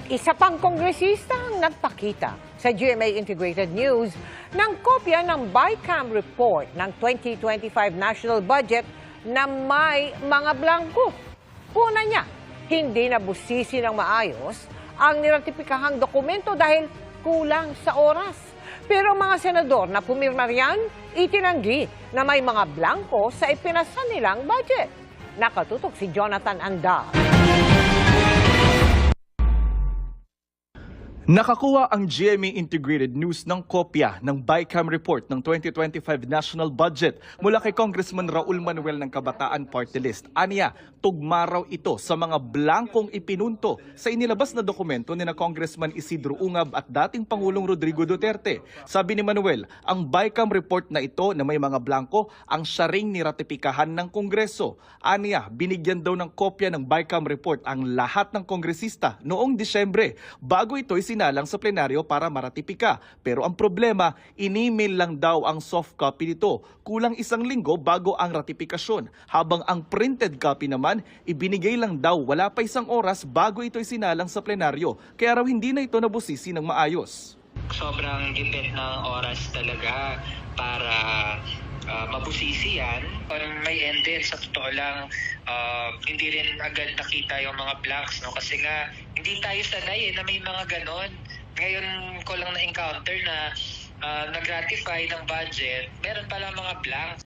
Isa pang kongresista ang nagpakita sa GMA Integrated News ng kopya ng BICAM report ng 2025 national budget na may mga blanco. Una niya, hindi nabusisi ng maayos ang niratipikahang dokumento dahil kulang sa oras. Pero mga senador na pumirma riyan, itinanggi na may mga blanco sa ipinasa nilang budget. Nakatutok si Jonathan Andal. Nakakuha ang GMA Integrated News ng kopya ng BICAM report ng 2025 national budget mula kay Congressman Raul Manuel ng Kabataan Party List. Aniya, tugma raw ito sa mga blankong ipinunto sa inilabas na dokumento ni na Congressman Isidro Ungab at dating Pangulong Rodrigo Duterte. Sabi ni Manuel, ang BICAM report na ito na may mga blanko ang siya ring niratipikahan ng Kongreso. Aniya, binigyan daw ng kopya ng BICAM report ang lahat ng kongresista noong Disyembre bago ito sinalang sa plenaryo para maratipika. Pero ang problema, in-email lang daw ang soft copy nito. Kulang isang linggo bago ang ratifikasyon. Habang ang printed copy naman, ibinigay lang daw wala pa isang oras bago ito sinalang sa plenaryo. Kaya raw hindi na ito nabusisi ng maayos. Sobrang gipit ng oras talaga para mabusisi yan. May end din, sa totoo lang, hindi rin agad nakita yung mga blanks, no? Kasi nga, hindi tayo sanay na may mga ganon. Ngayon ko lang na-encounter na nag-ratify ng budget, meron pala mga blanks.